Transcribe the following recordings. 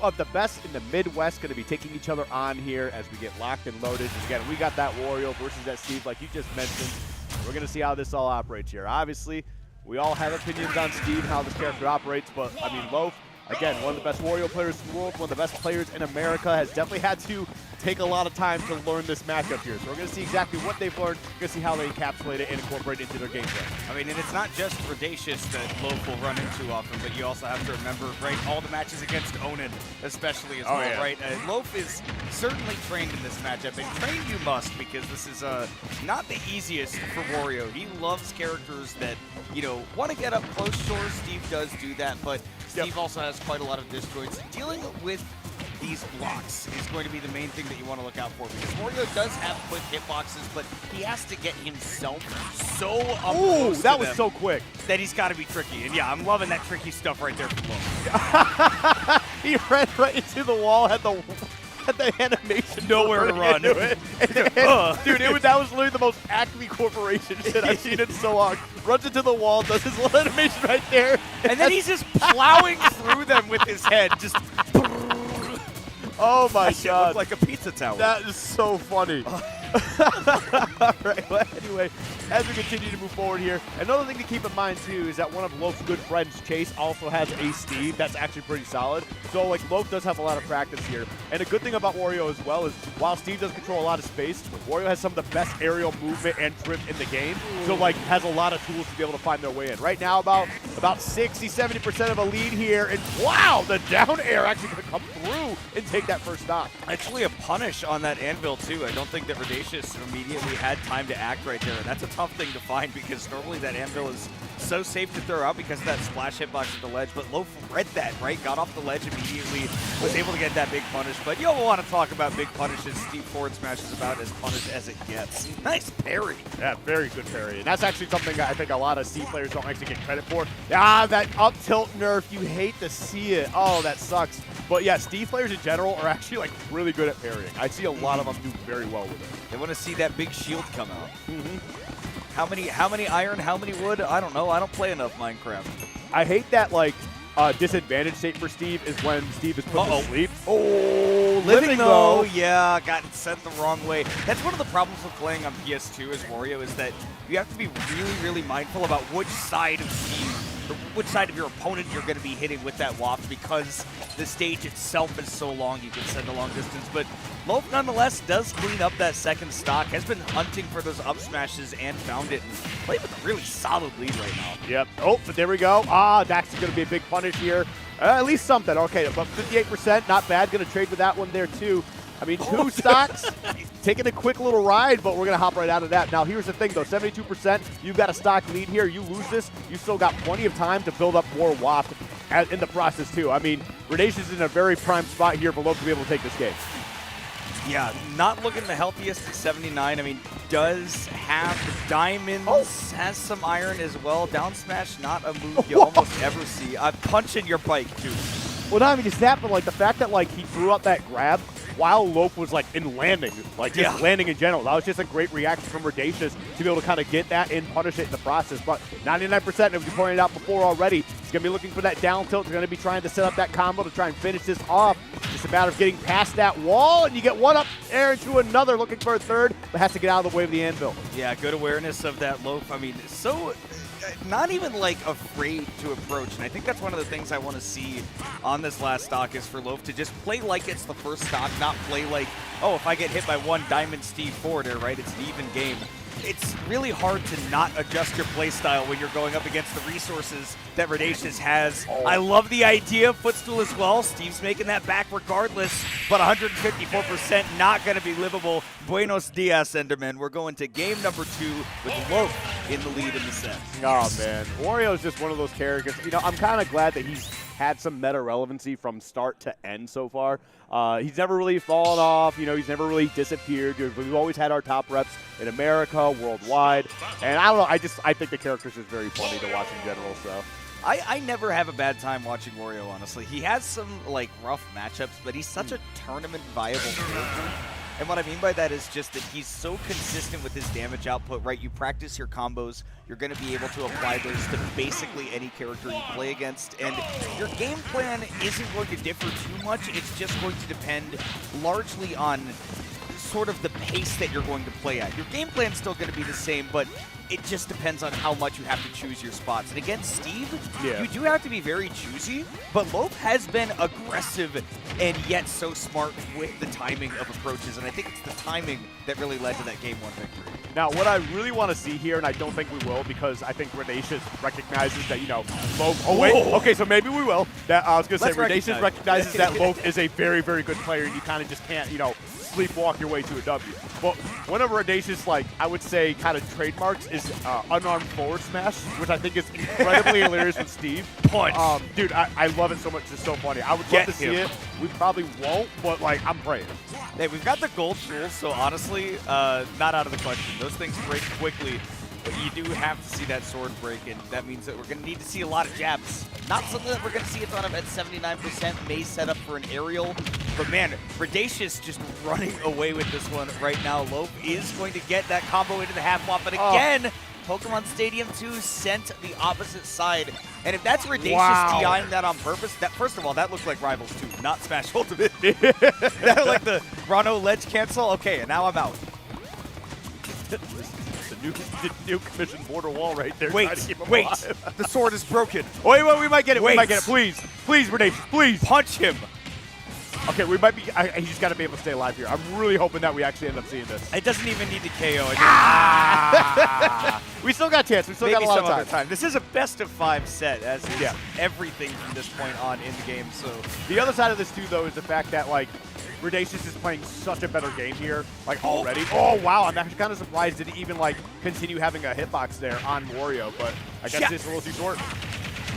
of the best in the Midwest going to be taking each other on here as we get locked and loaded. And again, we got that Wario versus that Steve, like you just mentioned. We're going to see how this all operates here. Obviously, we all have opinions on Steve and how this character operates, but, I mean, Loaf, again, one of the best Wario players in the world, one of the best players in America, has definitely had to take a lot of time to learn this matchup here. So we're going to see exactly what they've learned. We're going to see how they encapsulate it and incorporate it into their gameplay. I mean, and it's not just Redacious that Loaf will run into often, but you also have to remember, right, all the matches against Onan especially as well, yeah. right? Loaf is certainly trained in this matchup, and trained you must, because this is not the easiest for Wario. He loves characters that, you know, want to get up close. Sure, Steve does do that, but Steve also has quite a lot of disjoints. Dealing with these blocks is going to be the main thing that you want to look out for, because Wario does have quick hitboxes, but he has to get himself so up close to that was them so quick that he's got to be tricky. And yeah, I'm loving that tricky stuff right there from Loaf. He ran right into the wall, had the animation Nowhere to run. Dude, that was literally the most Acme Corporation shit I've seen in so long. Runs into the wall, does his little animation right there. And then he's just plowing through them with his head. Just oh my that God. looked like a pizza tower. That is so funny. All right, well, anyway, as we continue to move forward here, another thing to keep in mind, too, is that one of Loaf's good friends, Chase, also has a Steve. That's actually pretty solid. So, like, Loaf does have a lot of practice here. And a good thing about Wario as well is, while Steve does control a lot of space, Wario has some of the best aerial movement and drift in the game. So, like, has a lot of tools to be able to find their way in. Right now, about 60-70% of a lead here. And, wow, the down air actually going to come through and take that first stop. Actually a punish on that anvil, too. I don't think that Redacious immediately had time to act right there. And that's a tough thing to find, because normally that anvil is so safe to throw out because of that splash hitbox at the ledge. But Loaf read that, right? Got off the ledge immediately, was able to get that big punish. But you'll want to talk about big punishes. Steve forward smash is about as punished as it gets. Nice parry. Yeah, very good parry. And that's actually something I think a lot of C players don't actually get credit for. Ah, that up tilt nerf, you hate to see it. Oh, that sucks. But yeah, Steve players in general are actually like really good at parrying. I see a lot of them do very well with it. They want to see that big shield come out. How many iron, how many wood? I don't know. I don't play enough Minecraft. I hate that, like, disadvantage state for Steve is when Steve is put to sleep. Oh, living though. Yeah, got sent the wrong way. That's one of the problems with playing on PS2 as Wario, is that you have to be really, really mindful about which side of Steve, or which side of your opponent you're going to be hitting with that waft, because the stage itself is so long you can send a long distance. But Loaf nonetheless does clean up that second stock, has been hunting for those up smashes and found it, and played with a really solid lead right now. Yep. Oh, but there we go. Ah, that's going to be a big punish here. At least something. Okay, about 58%. Not bad. Going to trade with that one there, too. I mean, two stocks, taking a quick little ride, but we're going to hop right out of that. Now, here's the thing, though. 72%, you've got a stock lead here. You lose this, you still got plenty of time to build up more waft in the process, too. I mean, Redacious is in a very prime spot here for Loaf to be able to take this game. Yeah, not looking the healthiest at 79. I mean, does have diamonds, has some iron as well. Down smash, not a move you almost ever see. Punching your bike, too. Well, not even just that, but like the fact that like he threw out that grab while Loaf was like in landing, like just landing in general. That was just a great reaction from Redacious to be able to kind of get that and punish it in the process. But 99%, as we pointed out before already, he's going to be looking for that down tilt. They're going to be trying to set up that combo to try and finish this off. Just a matter of getting past that wall, and you get one up there into another, looking for a third, but has to get out of the way of the anvil. Yeah, good awareness of that Loaf. I mean, so not even like afraid to approach, and I think that's one of the things I want to see on this last stock, is for Loaf to just play like it's the first stock, not play like, oh, if I get hit by one Diamond Steve forwarder, right, it's an even game. It's really hard to not adjust your play style when you're going up against the resources that Redacious has. I love the idea of footstool as well. Steve's making that back regardless, but 154% not going to be livable. Buenos dias, Enderman. We're going to game number 2 with Loaf in the lead in the set. Oh, man. Wario is just one of those characters. You know, I'm kind of glad that he's had some meta relevancy from start to end so far. He's never really fallen off. You know, he's never really disappeared. We've always had our top reps in America, worldwide. And I don't know, I think the character's just very funny to watch in general, so. I never have a bad time watching Wario, honestly. He has some, like, rough matchups, but he's such a tournament-viable character And what I mean by that is just that he's so consistent with his damage output, right? You practice your combos, you're going to be able to apply those to basically any character you play against. And your game plan isn't going to differ too much. It's just going to depend largely on sort of the pace that you're going to play at. Your game plan's still going to be the same, but it just depends on how much you have to choose your spots. And against Steve, you do have to be very choosy, but Loaf has been aggressive and yet so smart with the timing of approaches, and I think it's the timing that really led to that Game 1 victory. Now, what I really want to see here, and I don't think we will, because I think Redacious recognizes that, Loaf... Oh, wait. Okay, so maybe we will. I was going to say, Redacious recognizes that Loaf is a very, very good player, and you kind of just can't, sleepwalk your way to a W. But one of Redacious, I would say, kind of trademarks is unarmed forward smash, which I think is incredibly hilarious with Steve. Punch. Dude, I love it so much. It's so funny. I would love to see it. We probably won't, but, I'm praying. Hey, we've got the gold tools, so honestly, not out of the question. Those things break quickly, but you do have to see that sword break, and that means that we're going to need to see a lot of jabs. Not something that we're going to see a ton of at 79%. May set up for an aerial, but man, Redacious just running away with this one right now. Loaf is going to get that combo into the half-wall, but again, Pokemon Stadium 2 sent the opposite side. And if that's Redacious TIing that on purpose, first of all, that looked like Rivals 2, not Smash Ultimate. That looked like the Rano ledge cancel. Okay, and now I'm out. The new commission border wall right there. Wait, the sword is broken. Wait, we might get it. We might get it. Please, Redacious, please. Punch him. Okay, we might be. He's just got to be able to stay alive here. I'm really hoping that we actually end up seeing this. It doesn't even need to KO. We still got a chance. We still got a lot of time. This is a best-of-5 set, as is everything from this point on in the game. So the other side of this too, though, is the fact that Redacious is playing such a better game here, already. Oh wow, I'm actually kind of surprised did he even continue having a hitbox there on Wario, but I guess it's a little too short.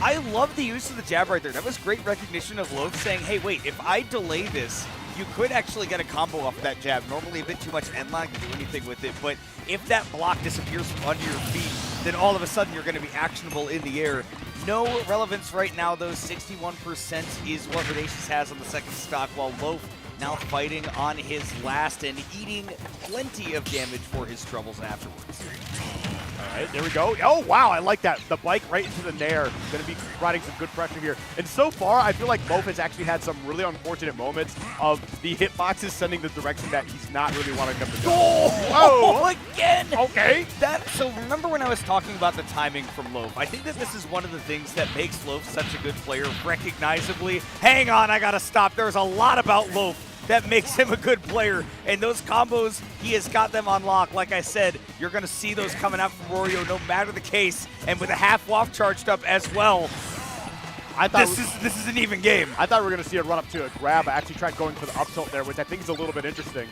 I love the use of the jab right there. That was great recognition of Loaf saying, hey, wait, if I delay this, you could actually get a combo off of that jab. Normally a bit too much end lag to do anything with it, but if that block disappears from under your feet, then all of a sudden you're going to be actionable in the air. No relevance right now, though. 61% is what Redacious has on the second stock, while Loaf now fighting on his last and eating plenty of damage for his troubles afterwards. All right, there we go. Oh, wow, I like that. The bike right into the nair. Going to be providing some good pressure here. And so far, I feel like Loaf has actually had some really unfortunate moments of the hitboxes sending the direction that he's not really wanting them to go. Oh, again! Okay. So remember when I was talking about the timing from Loaf? I think that this is one of the things that makes Loaf such a good player recognizably. Hang on, I got to stop. There's a lot about Loaf that makes him a good player. And those combos, he has got them on lock. Like I said, you're going to see those coming out from Wario no matter the case. And with a half-waff charged up as well, I thought this is an even game. I thought we were going to see a run up to a grab. I actually tried going for the up tilt there, which I think is a little bit interesting.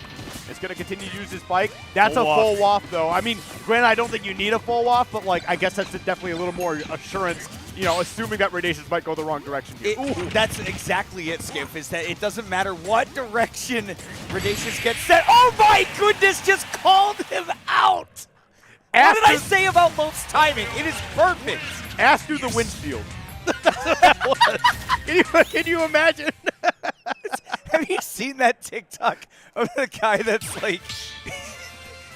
It's going to continue to use his bike. That's a full waff, though. I mean, granted, I don't think you need a full waff, but I guess that's definitely a little more assurance, assuming that Redacious might go the wrong direction here. That's exactly it, Skip, is that it doesn't matter what direction Redacious gets set. Oh my goodness, just called him out! What did I say about Loaf's timing? It is perfect. Ass through the windshield. Can you imagine? Have you seen that TikTok of the guy that's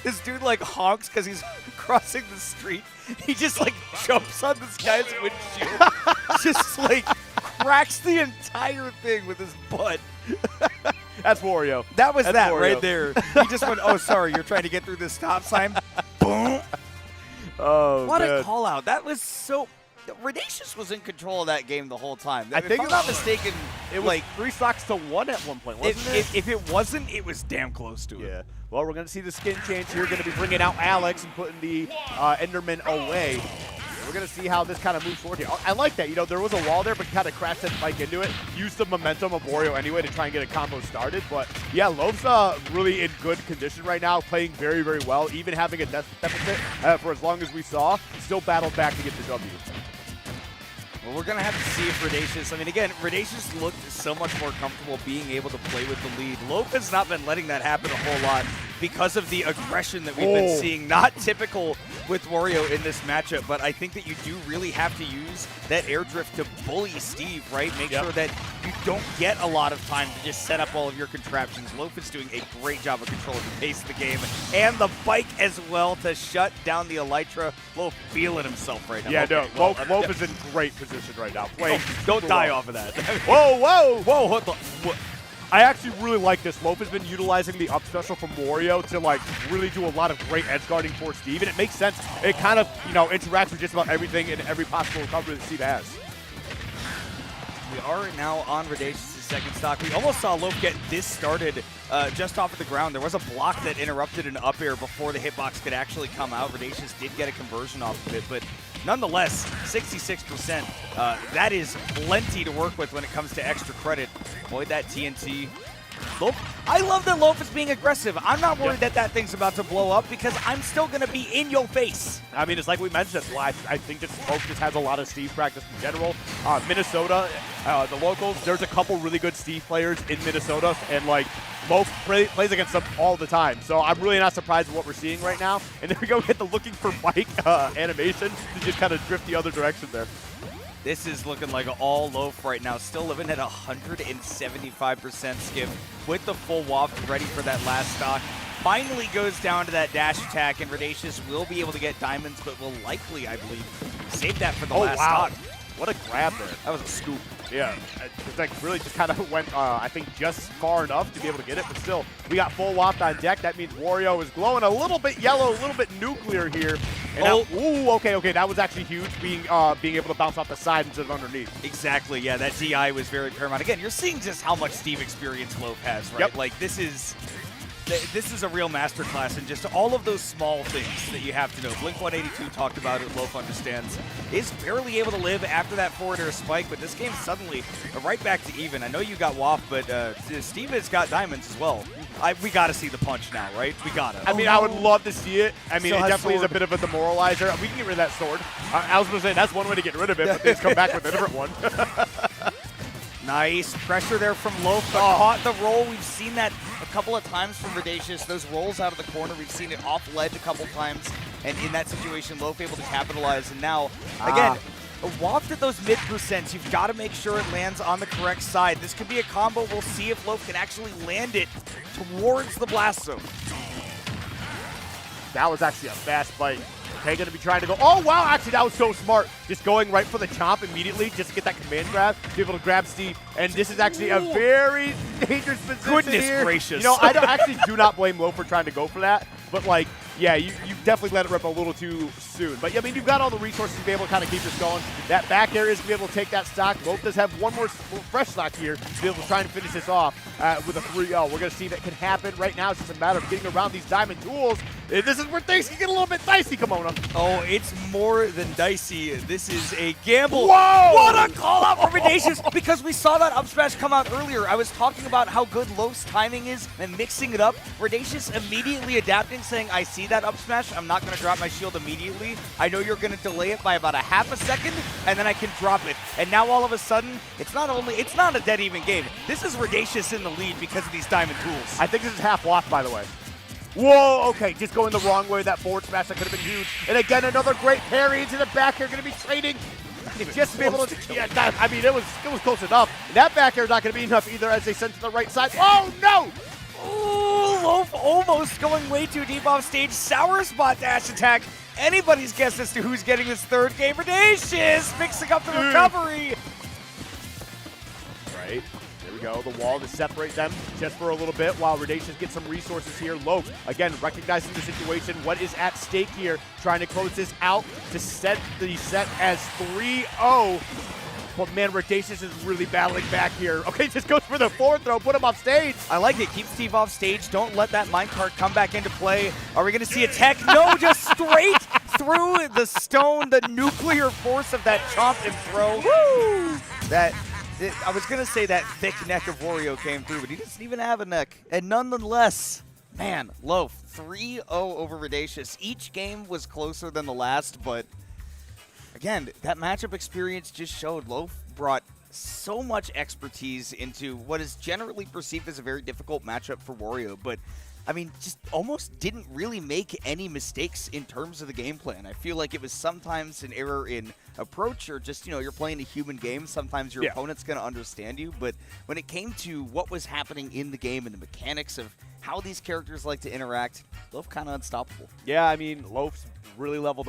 this dude honks because he's crossing the street. He just jumps on this guy's windshield, just cracks the entire thing with his butt. That's Wario. That was Wario. Right there. He just went, oh, sorry, you're trying to get through this stop sign. Boom. Oh, what a call out. That was so... Redacious was in control of that game the whole time. I think, if I'm not mistaken, it was 3 stocks to 1 at one point, wasn't it? If it wasn't, it was damn close to it. Yeah. Well, we're going to see the skin change here. Going to be bringing out Alex and putting the Enderman away. We're going to see how this kind of moves forward here. I like that. There was a wall there, but kind of crashed that bike into it. Used the momentum of Wario anyway to try and get a combo started. But, yeah, Loaf's really in good condition right now, playing very, very well. Even having a deficit for as long as we saw, still battled back to get the W. Well, we're going to have to see if Redacious, I mean, again, Redacious looked so much more comfortable being able to play with the lead. Loaf has not been letting that happen a whole lot. because of the aggression that we've been seeing. Not typical with Wario in this matchup, but I think that you do really have to use that air drift to bully Steve, right? Make sure that you don't get a lot of time to just set up all of your contraptions. Loaf is doing a great job of controlling the pace of the game, and the bike as well to shut down the Elytra. Loaf feeling himself right now. Yeah, no, Loaf is in great position right now. Don't die off of that. Whoa, whoa! Whoa, what? I actually really like this. Loaf has been utilizing the up special from Wario to like really do a lot of great edge guarding for Steve, and it makes sense. It kind of, you know, interacts with just about everything and every possible recovery that Steve has. We are now on Redacious' second stock. We almost saw Loaf get this started just off of the ground. There was a block that interrupted an up air before the hitbox could actually come out. Redacious did get a conversion off of it, but nonetheless, 66%. That is plenty to work with when it comes to extra credit. Avoid that TNT. Loaf, I love that Loaf is being aggressive. I'm not worried that that thing's about to blow up because I'm still going to be in your face. I mean, it's like we mentioned. I think that Loaf just has a lot of Steve practice in general. Minnesota, the locals, there's a couple really good Steve players in Minnesota, and like Loaf plays against them all the time. So I'm really not surprised with what we're seeing right now. And there we go, get the looking for Mike animation to just kind of drift the other direction there. This is looking like all Loaf right now, still living at 175% skip with the full waft ready for that last stock. Finally goes down to that dash attack, and Redacious will be able to get diamonds, but will likely, I believe, save that for the last stock. What a grab there. That was a scoop. Yeah, it's like really just kind of went, I think, just far enough to be able to get it, but still, we got full waft on deck. That means Wario is glowing a little bit yellow, a little bit nuclear here. And now, ooh, okay, that was actually huge, being able to bounce off the side instead of underneath. Exactly, yeah, that DI was very paramount. Again, you're seeing just how much Steve experience Loaf has, right? Yep. Like, this is a real masterclass in just all of those small things that you have to know. Blink-182 talked about it, Loaf understands. Is barely able to live after that forward air spike, but this game suddenly right back to even. I know you got waft, but Steve has got diamonds as well. We got to see the punch now, right? We got to. I mean, I would love to see it. I mean, it definitely is a bit of a demoralizer. We can get rid of that sword. I was going to say, that's one way to get rid of it, but they just come back with a different one. Nice pressure there from Loaf, but caught the roll. We've seen that a couple of times from Redacious. Those rolls out of the corner, we've seen it off ledge a couple times, and in that situation, Loaf able to capitalize. And now, again, waft at those mid percents. You've got to make sure it lands on the correct side. This could be a combo. We'll see if Loaf can actually land it towards the blast zone. That was actually a fast bite. Okay, going to be trying to go. Oh, wow, actually, that was so smart. Just going right for the chomp immediately just to get that command grab, be able to grab Steve. And this is actually a very dangerous position. Goodness gracious. You know, I actually do not blame Loaf for trying to go for that. But, like, yeah, you definitely let it rip a little too soon. But, yeah, I mean, you've got all the resources to be able to kind of keep this going. That back air is to be able to take that stock. Loaf does have one more fresh stock here to be able to try and finish this off with a 3-0. We're going to see that can happen right now. It's just a matter of getting around these diamond tools. This is where things can get a little bit dicey, Kimona. Oh, it's more than dicey. This is a gamble. Whoa! What a call out for Redacious, because we saw that up smash come out earlier. I was talking about how good Loaf's timing is and mixing it up. Redacious immediately adapting, saying, I see that up smash. I'm not going to drop my shield immediately. I know you're going to delay it by about a half a second, and then I can drop it. And now all of a sudden, it's not a dead even game. This is Redacious in the lead because of these diamond tools. I think this is half waft, by the way. Whoa, okay, just going the wrong way. That forward smash, that could have been huge. And again, another great parry into the back air, going to be trading. Just to be able to, I mean, it was close enough. And that back air is not going to be enough either as they send to the right side. Oh, no! Ooh, Loaf almost going way too deep off stage. Sour spot dash attack. Anybody's guess as to who's getting this third game. Redacious mixing up the recovery. Right. There we go. The wall to separate them just for a little bit while Redacious gets some resources here. Loaf, again, recognizing the situation, what is at stake here, trying to close this out to set the set as 3-0. But man, Redacious is really battling back here. Okay, just goes for the forward throw, put him off stage. I like it. Keep Steve off stage. Don't let that minecart come back into play. Are we going to see a tech? No, just straight through the stone, the nuclear force of that chomp and throw. Woo! I was going to say that thick neck of Wario came through, but he doesn't even have a neck. And nonetheless, man, Loaf, 3-0 over Redacious. Each game was closer than the last, but again, that matchup experience just showed Loaf brought so much expertise into what is generally perceived as a very difficult matchup for Wario, but I mean, just almost didn't really make any mistakes in terms of the game plan. I feel like it was sometimes an error in approach or just, you're playing a human game. Sometimes your opponent's going to understand you. But when it came to what was happening in the game and the mechanics of how these characters like to interact, Loaf kind of unstoppable. Yeah, I mean, Loaf's really leveled